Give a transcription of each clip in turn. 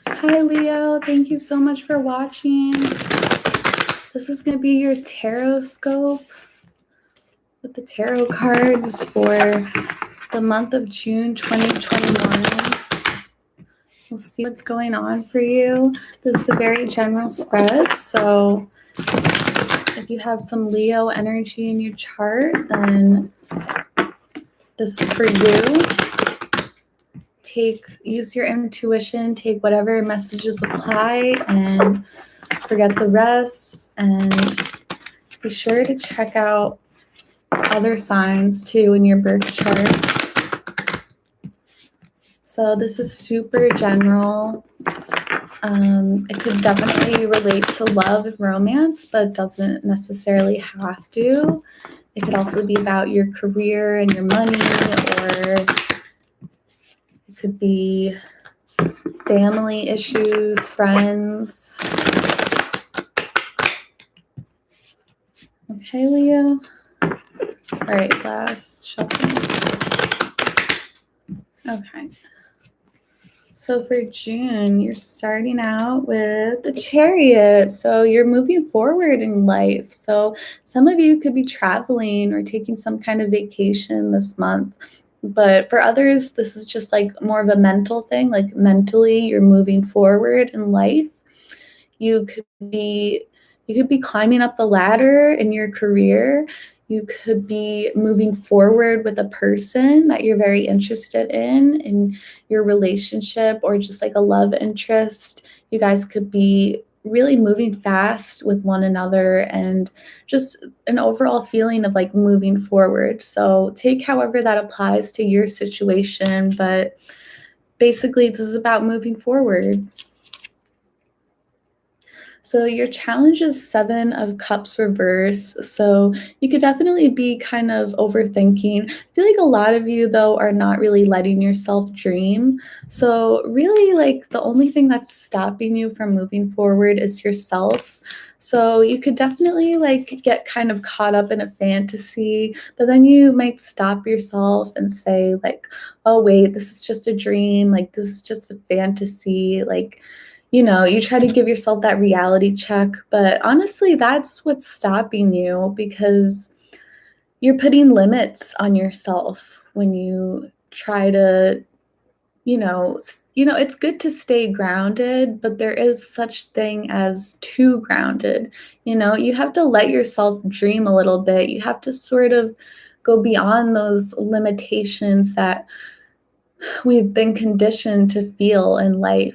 Hi, Leo. Thank you so much for watching. This is going to be your tarot scope with the tarot cards for the month of June 2021. We'll see what's going on for you. This is a very general spread, so if you have some Leo energy in your chart, then this is for you. Use your intuition, take whatever messages apply, and forget the rest. And be sure to check out other signs too in your birth chart. So this is super general. It could definitely relate to love and romance, but doesn't necessarily have to. It could also be about your career and your money, or it could be family issues, friends. Okay, Leo. All right, last shuffle. Okay. So for June, you're starting out with the Chariot. So you're moving forward in life. So some of you could be traveling or taking some kind of vacation this month. But for others, this is just like more of a mental thing. Like mentally, you're moving forward in life. You could be climbing up the ladder in your career. You could be moving forward with a person that you're very interested in your relationship, or just like a love interest. You guys could be really moving fast with one another, and just an overall feeling of like moving forward. So take however that applies to your situation, but basically this is about moving forward. So your challenge is 7 of Cups reverse. So you could definitely be kind of overthinking. I feel like a lot of you, though, are not really letting yourself dream. So really, like, the only thing that's stopping you from moving forward is yourself. So you could definitely like get kind of caught up in a fantasy, but then you might stop yourself and say like, oh wait, this is just a dream. Like, this is just a fantasy. Like, you try to give yourself that reality check, but honestly, that's what's stopping you, because you're putting limits on yourself when you try to, it's good to stay grounded, but there is such thing as too grounded. You have to let yourself dream a little bit. You have to sort of go beyond those limitations that we've been conditioned to feel in life.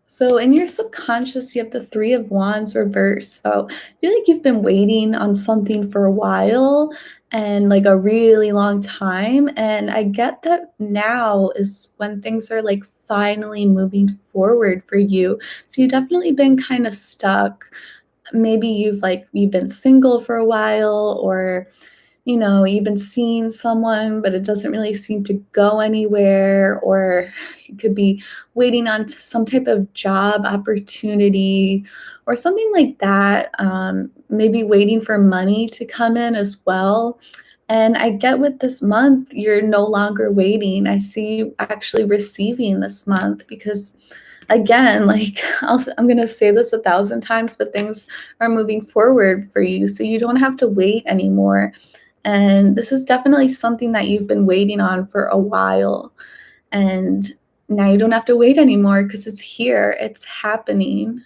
So in your subconscious, you have the 3 of Wands reversed. So I feel like you've been waiting on something for a while, and like a really long time. And I get that now is when things are like finally moving forward for you. So you've definitely been kind of stuck. Maybe you've been single for a while, or you've been seeing someone, but it doesn't really seem to go anywhere, or you could be waiting on some type of job opportunity or something like that. Maybe waiting for money to come in as well. And I get with this month, you're no longer waiting. I see you actually receiving this month, because again, like I'm going to say this 1,000 times, but things are moving forward for you. So you don't have to wait anymore. And this is definitely something that you've been waiting on for a while. And now you don't have to wait anymore, because it's here, it's happening.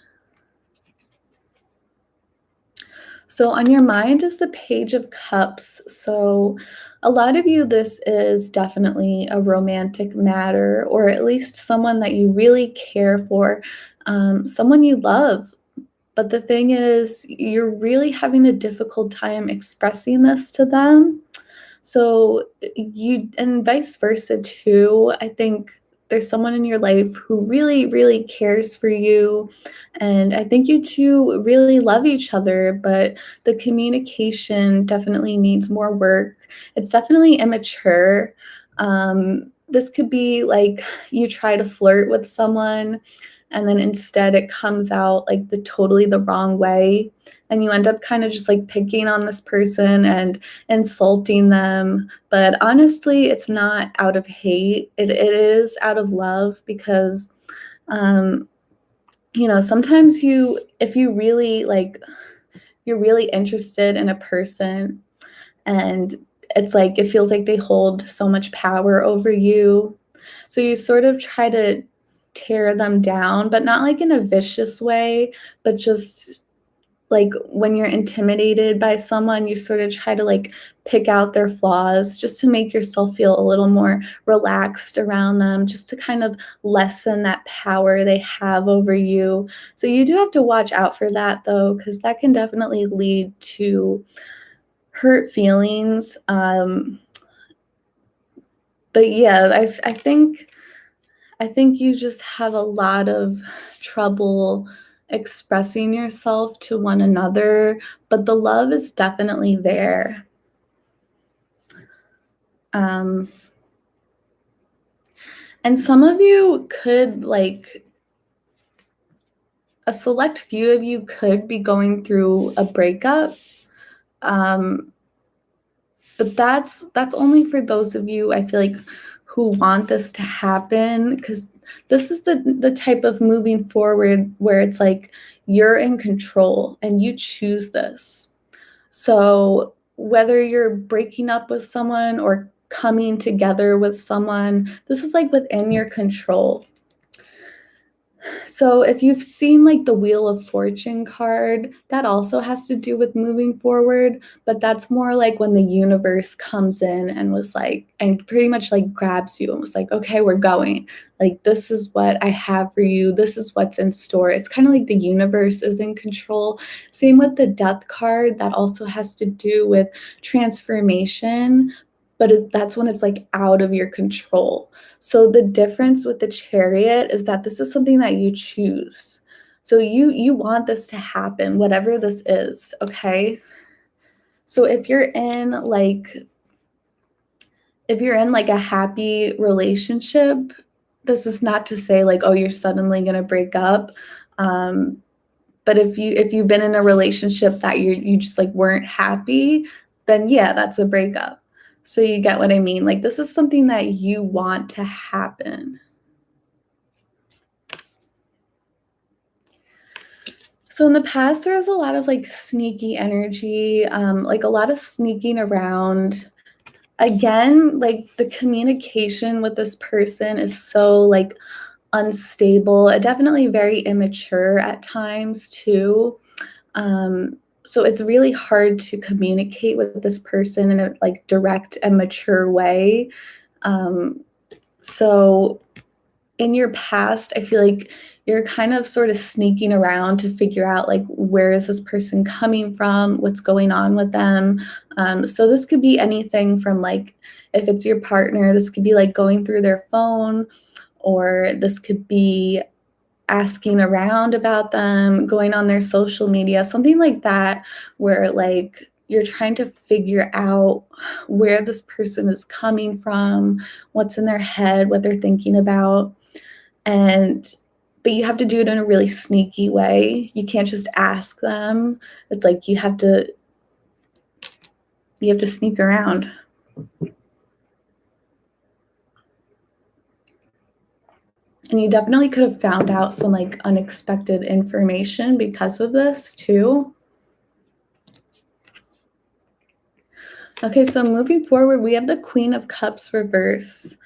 So on your mind is the Page of Cups. So a lot of you, this is definitely a romantic matter, or at least someone that you really care for, someone you love. But the thing is, you're really having a difficult time expressing this to them. So and vice versa too. I think there's someone in your life who really, really cares for you. And I think you two really love each other, but the communication definitely needs more work. It's definitely immature. This could be like you try to flirt with someone, and then instead it comes out like the wrong way, and you end up kind of just like picking on this person and insulting them. But honestly, it's not out of hate. It is out of love, because um, sometimes if you really like, you're really interested in a person, and it's like it feels like they hold so much power over you. So you sort of try to tear them down, but not like in a vicious way, but just like when you're intimidated by someone, you sort of try to like pick out their flaws just to make yourself feel a little more relaxed around them, just to kind of lessen that power they have over you. So you do have to watch out for that though, because that can definitely lead to hurt feelings. But yeah, I think you just have a lot of trouble expressing yourself to one another, but the love is definitely there. Um, and some of you could, like, a select few of you could be going through a breakup. Um, but that's only for those of you, I feel like, who want this to happen, because this is the type of moving forward where it's like you're in control and you choose this. So whether you're breaking up with someone or coming together with someone, this is like within your control. So if you've seen like the Wheel of Fortune card, that also has to do with moving forward, but that's more like when the universe comes in and was like, and pretty much like grabs you and was like, okay, we're going. Like, this is what I have for you. This is what's in store. It's kind of like the universe is in control. Same with the Death card, that also has to do with transformation, but that's when it's like out of your control. So the difference with the Chariot is that this is something that you choose. So you want this to happen, whatever this is, okay? So if you're in like a happy relationship, this is not to say like, oh, you're suddenly going to break up. But if you've been in a relationship that you just like weren't happy, then yeah, that's a breakup. So you get what I mean? Like, this is something that you want to happen. So in the past, there was a lot of like sneaky energy, like a lot of sneaking around. Again, like the communication with this person is so like unstable, definitely very immature at times too. So it's really hard to communicate with this person in a like direct and mature way. So in your past, I feel like you're kind of sort of sneaking around to figure out like, where is this person coming from, what's going on with them. So this could be anything from like, if it's your partner, this could be like going through their phone, or this could be asking around about them, going on their social media, something like that, where like you're trying to figure out where this person is coming from, what's in their head, what they're thinking about. But you have to do it in a really sneaky way. You can't just ask them. It's like you have to sneak around. And you definitely could have found out some like unexpected information because of this too. Okay, so moving forward, we have the Queen of Cups reverse.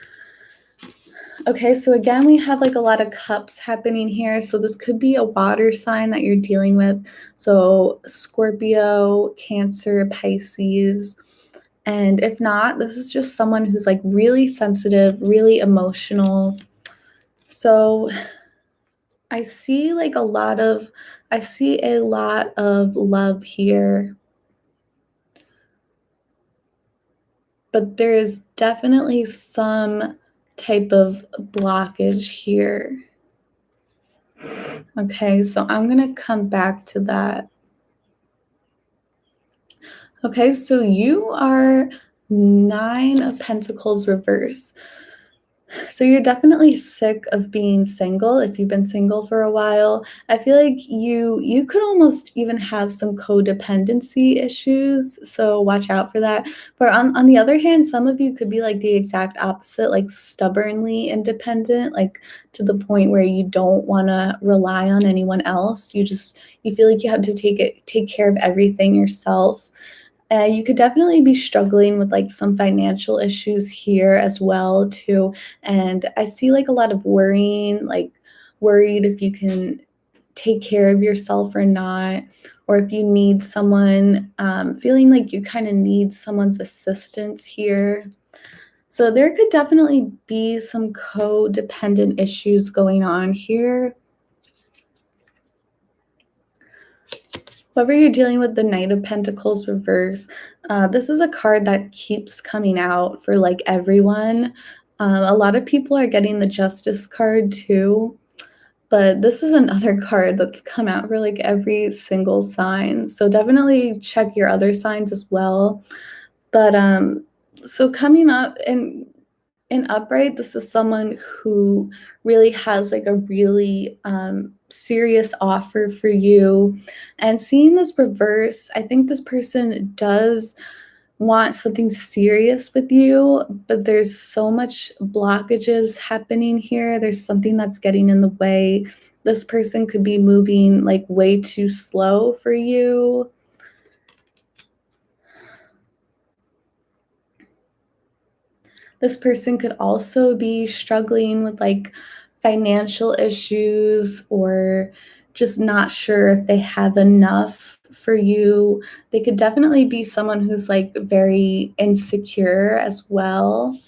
Okay, so again, we have like a lot of cups happening here. So this could be a water sign that you're dealing with. So Scorpio, Cancer, Pisces. And if not, this is just someone who's like really sensitive, really emotional. So I see a lot of love here. But there is definitely some type of blockage here. Okay, so I'm going to come back to that. Okay, so you are 9 of Pentacles reverse. So you're definitely sick of being single if you've been single for a while. I feel like you could almost even have some codependency issues, so watch out for that. But on the other hand, some of you could be like the exact opposite, like stubbornly independent, like to the point where you don't want to rely on anyone else. You feel like you have to take care of everything yourself. You could definitely be struggling with like some financial issues here as well too. And I see like a lot of worrying, like worried if you can take care of yourself or not, or if you need someone, feeling like you kind of need someone's assistance here. So there could definitely be some codependent issues going on here. Whoever you're dealing with, the Knight of Pentacles reverse, this is a card that keeps coming out for like everyone. A lot of people are getting the Justice card too, but this is another card that's come out for like every single sign. So definitely check your other signs as well. But so coming up in upright, this is someone who really has like a really serious offer for you. And seeing this reverse, I think this person does want something serious with you, but there's so much blockages happening here. There's something that's getting in the way. This person could be moving like way too slow for you. This person could also be struggling with like financial issues or just not sure if they have enough for you. They could definitely be someone who's like very insecure as well.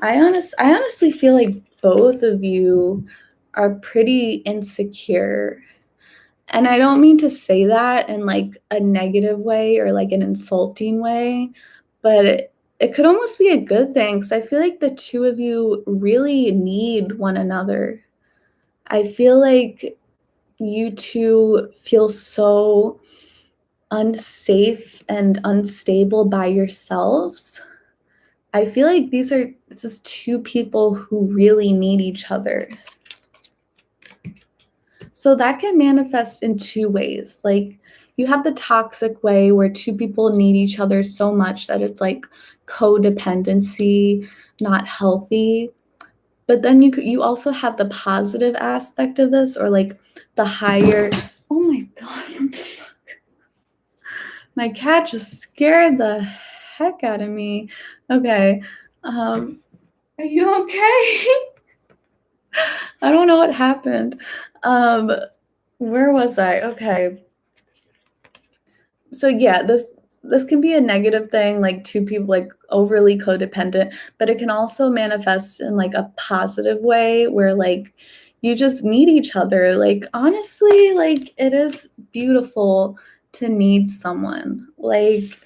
I honestly feel like both of you are pretty insecure. And I don't mean to say that in like a negative way or like an insulting way, but it could almost be a good thing because I feel like the two of you really need one another. I feel like you two feel so unsafe and unstable by yourselves. I feel like this is two people who really need each other. So that can manifest in two ways. Like you have the toxic way where two people need each other so much that it's like codependency, not healthy. But then you also have the positive aspect of this, or like the higher. Oh my god. My cat just scared the heck out of me. Okay. Are you okay? I don't know what happened. Um where was I? Okay. So yeah, this can be a negative thing, like two people like overly codependent, but it can also manifest in like a positive way where like you just need each other. Like honestly, like it is beautiful to need someone. Like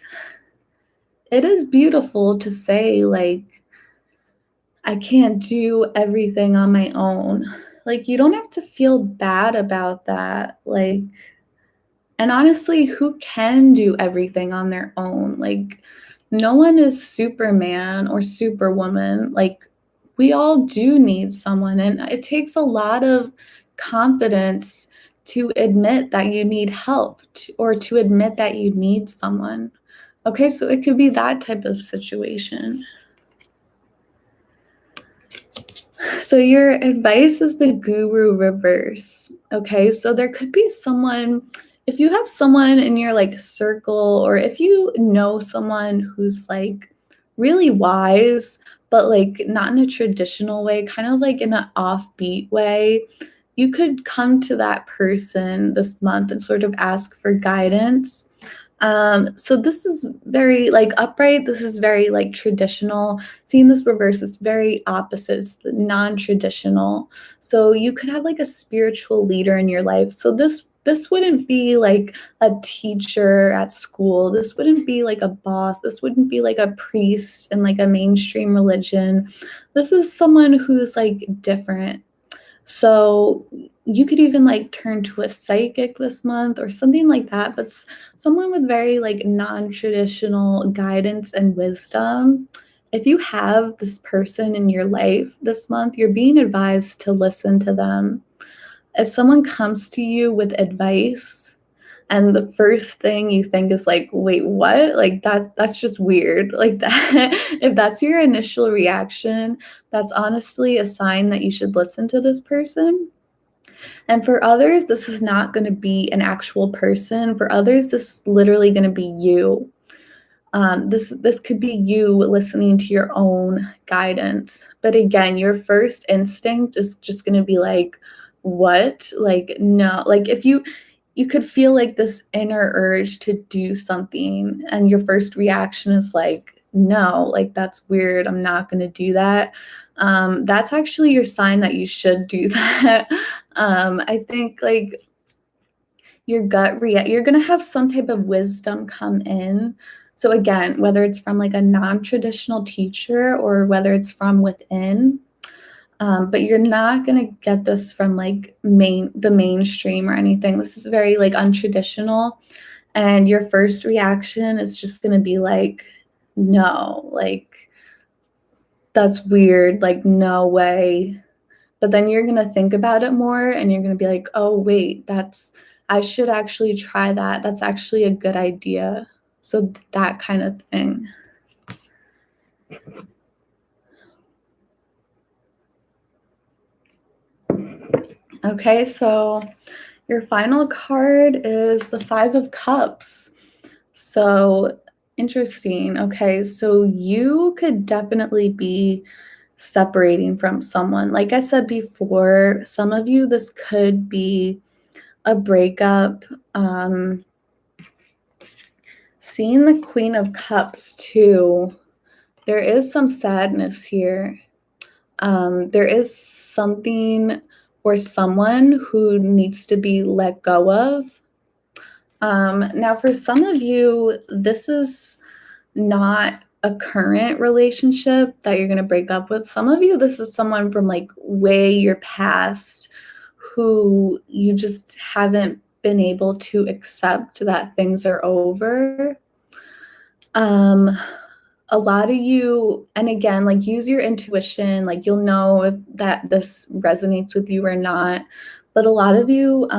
it is beautiful to say like I can't do everything on my own. Like you don't have to feel bad about that. Like and honestly, who can do everything on their own? Like, no one is Superman or Superwoman. Like, we all do need someone. And it takes a lot of confidence to admit that you need help or to admit that you need someone. Okay, so it could be that type of situation. So your advice is the guru reverse. Okay, so there could be someone, if you have someone in your like circle, or if you know someone who's like really wise, but like not in a traditional way, kind of like in an offbeat way, you could come to that person this month and sort of ask for guidance. So this is very like upright. This is very like traditional. Seeing this reverse is very opposite. It's non-traditional. So you could have like a spiritual leader in your life. So this wouldn't be like a teacher at school. This wouldn't be like a boss. This wouldn't be like a priest in like a mainstream religion. This is someone who's like different. So you could even like turn to a psychic this month or something like that, but someone with very like non-traditional guidance and wisdom. if you have this person in your life this month, you're being advised to listen to them. If someone comes to you with advice and the first thing you think is like, "Wait, what?" Like, that's just weird. Like, that if that's your initial reaction, that's honestly a sign that you should listen to this person. And for others, this is not gonna be an actual person. For others, this is literally gonna be you. This could be you listening to your own guidance. But again, your first instinct is just gonna be like, "What?" Like, no. Like, if you could feel like this inner urge to do something, and your first reaction is like, "No, like, that's weird. I'm not gonna do that." That's actually your sign that you should do that. I think, like, you're gonna have some type of wisdom come in. So again, whether it's from like a non-traditional teacher or whether it's from within, but you're not gonna get this from like the mainstream or anything. This is very like untraditional, and your first reaction is just gonna be like, no, like that's weird, like no way. But then you're gonna think about it more and you're gonna be like, "Oh, wait, that's I should actually try that. That's actually a good idea." So that kind of thing. Okay, so your final card is the 5 of Cups. So interesting. Okay, so you could definitely be separating from someone. Like I said before, some of you, this could be a breakup. Seeing the Queen of Cups too, there is some sadness here. There is something or someone who needs to be let go of. Now, for some of you, this is not a current relationship that you're going to break up with. Some of you, this is someone from like way your past who you just haven't been able to accept that things are over. Um, a lot of you, and again, like use your intuition, like you'll know if that this resonates with you or not. But a lot of you,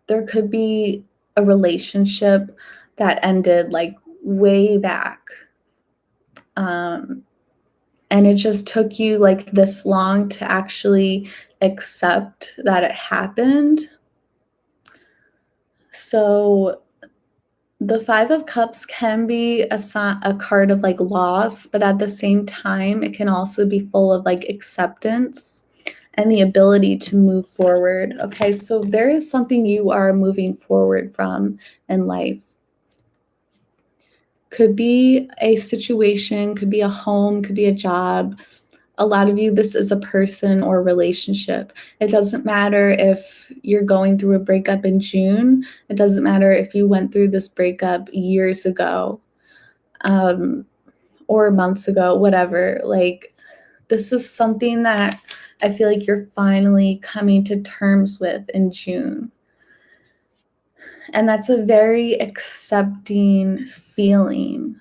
there could be a relationship that ended like way back. Um, and it just took you like this long to actually accept that it happened. So the 5 of Cups can be a card of, like, loss, but at the same time, it can also be full of, like, acceptance and the ability to move forward, okay? So there is something you are moving forward from in life. Could be a situation, could be a home, could be a job. A lot of you, this is a person or relationship. It doesn't matter if you're going through a breakup in June. It doesn't matter if you went through this breakup years ago, um, or months ago, whatever. Like, this is something that I feel like you're finally coming to terms with in June. And that's a very accepting feeling.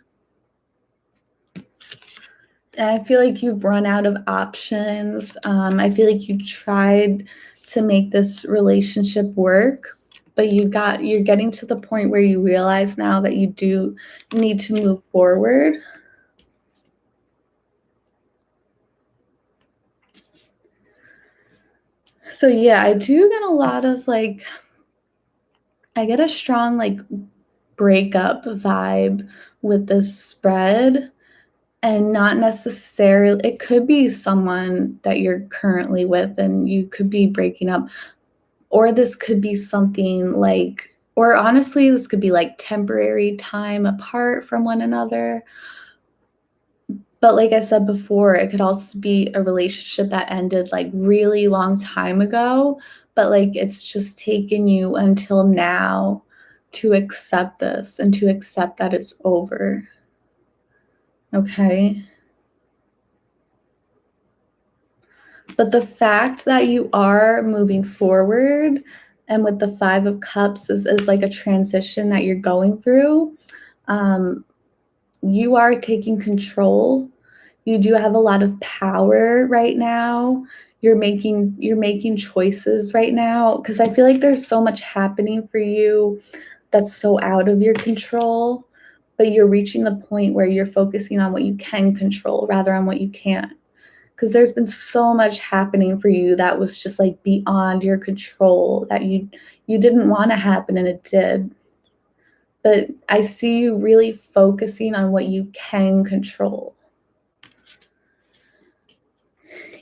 And I feel like you've run out of options. I feel like you tried to make this relationship work, but you're getting to the point where you realize now that you do need to move forward. So yeah, I do get a lot of like I get a strong like breakup vibe with this spread. And not necessarily it could be someone that you're currently with and you could be breaking up, or this could be something like or honestly, this could be like temporary time apart from one another. But like I said before, it could also be a relationship that ended like really long time ago, but like it's just taken you until now to accept this and to accept that it's over. Okay? But the fact that you are moving forward and with the 5 of Cups is like a transition that you're going through, um, you are taking control. You do have a lot of power right now. You're making choices right now because I feel like there's so much happening for you that's so out of your control, but you're reaching the point where you're focusing on what you can control rather on what you can't. Because there's been so much happening for you that was just like beyond your control that you didn't want to happen and it did. But I see you really focusing on what you can control.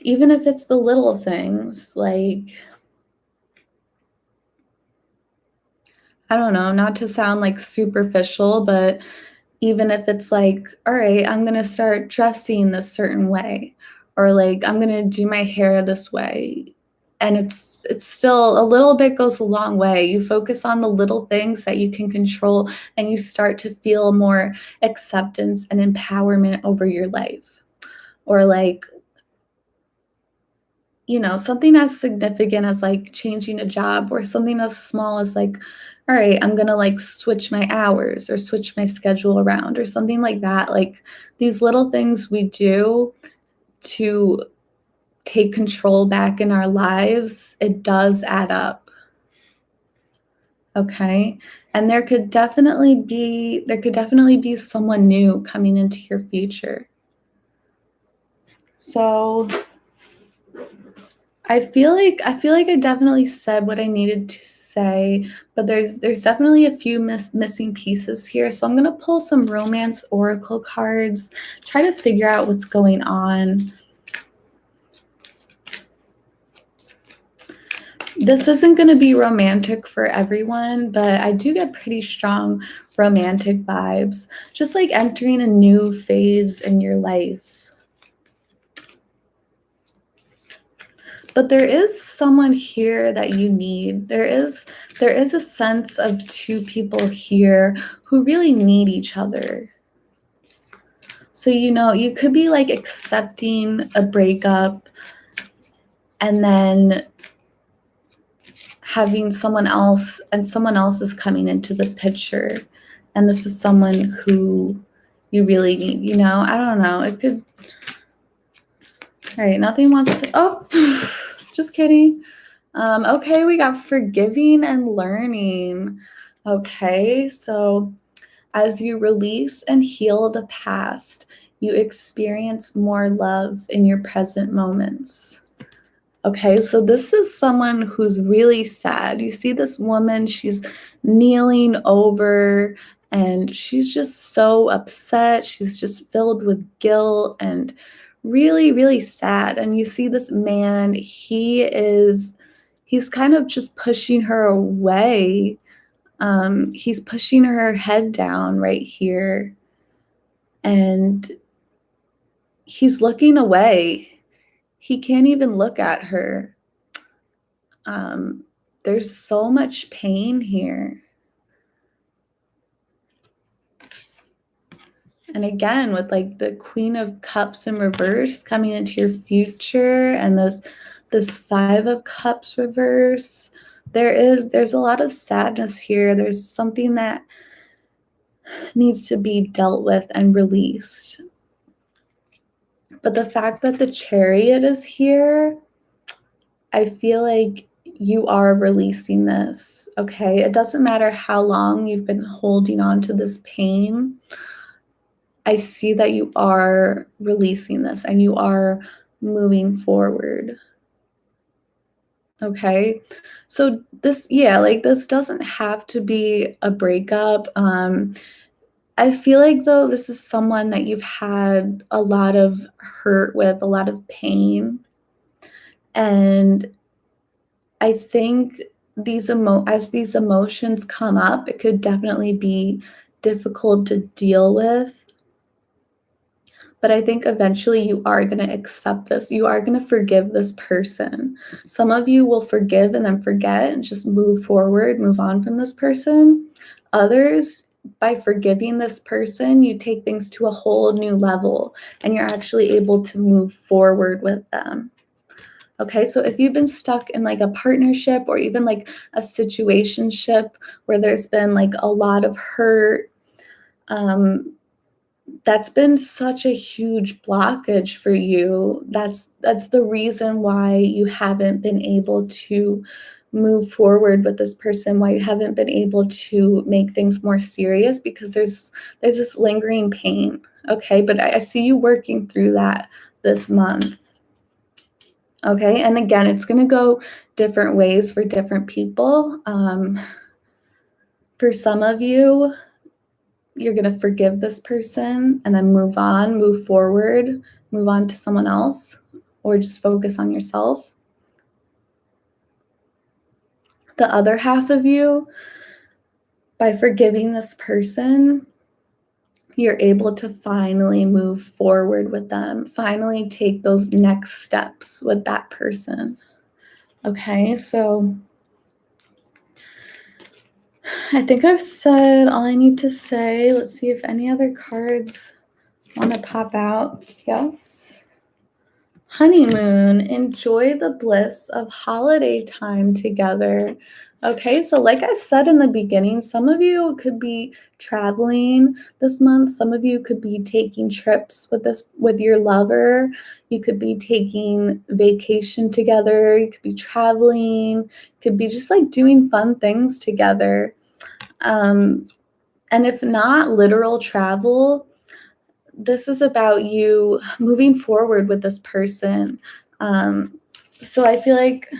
Even if it's the little things, like, I don't know, not to sound like superficial, but even if it's like, all right, I'm going to start dressing this certain way, or like I'm going to do my hair this way. And it's still a little bit goes a long way. You focus on the little things that you can control and you start to feel more acceptance and empowerment over your life. Or like, something as significant as like changing a job or something as small as like, all right, I'm going to like switch my hours or switch my schedule around or something like that. Like these little things we do to take control back in our lives, it does add up. Okay? And there could definitely be someone new coming into your future. So I feel like I definitely said what I needed to say, but there's definitely a few missing pieces here. So I'm going to pull some romance oracle cards, try to figure out what's going on. This isn't going to be romantic for everyone, but I do get pretty strong romantic vibes, just like entering a new phase in your life. But there is someone here that you need. There is a sense of two people here who really need each other. So you could be like accepting a breakup and then having someone else, and someone else is coming into the picture, and this is someone who you really need. I don't know. It could. All right, nothing wants to. Oh, just kidding. Okay, we got forgiving and learning. Okay, so as you release and heal the past, you experience more love in your present moments. Okay, so this is someone who's really sad. You see this woman, she's kneeling over and she's just so upset. She's just filled with guilt and really, really sad. And you see this man, he's kind of just pushing her away. He's pushing her head down right here. And he's looking away. He can't even look at her. There's so much pain here. And again, with like the Queen of Cups in reverse coming into your future and this Five of Cups reverse, there's a lot of sadness here. There's something that needs to be dealt with and released. But the fact that the Chariot is here, I feel like you are releasing this, okay? It doesn't matter how long you've been holding on to this pain. I see that you are releasing this and you are moving forward. Okay? So this doesn't have to be a breakup. I feel like though this is someone that you've had a lot of hurt with, a lot of pain. And I think as these emotions come up, it could definitely be difficult to deal with. But I think eventually you are going to accept this. You are going to forgive this person. Some of you will forgive and then forget and just move forward, move on from this person. Others, by forgiving this person, you take things to a whole new level and you're actually able to move forward with them. Okay, so if you've been stuck in like a partnership or even like a situationship where there's been like a lot of hurt, That's been such a huge blockage for you. That's the reason why you haven't been able to move forward with this person, why you haven't been able to make things more serious, because there's this lingering pain, okay? But I see you working through that this month, okay? And again, it's gonna go different ways for different people. For some of you, you're going to forgive this person and then move on, move forward, move on to someone else, or just focus on yourself. The other half of you, by forgiving this person, you're able to finally move forward with them, finally take those next steps with that person. Okay, so I think I've said all I need to say. Let's see if any other cards want to pop out. Yes. Honeymoon, enjoy the bliss of holiday time together. Okay, so like I said in the beginning, some of you could be traveling this month. Some of you could be taking trips with your lover. You could be taking vacation together. You could be traveling. You could be just like doing fun things together. And if not literal travel, this is about you moving forward with this person. So I feel like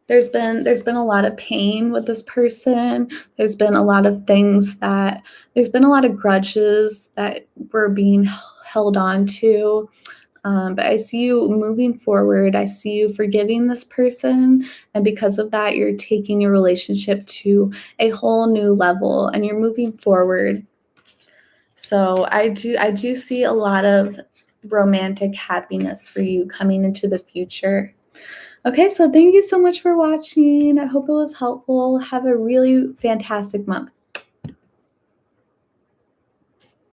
there's been a lot of pain with this person. There's been a lot of there's been a lot of grudges that were being held on to. But I see you moving forward. I see you forgiving this person. And because of that, you're taking your relationship to a whole new level and you're moving forward. So I do see a lot of romantic happiness for you coming into the future. Okay, so thank you so much for watching. I hope it was helpful. Have a really fantastic month.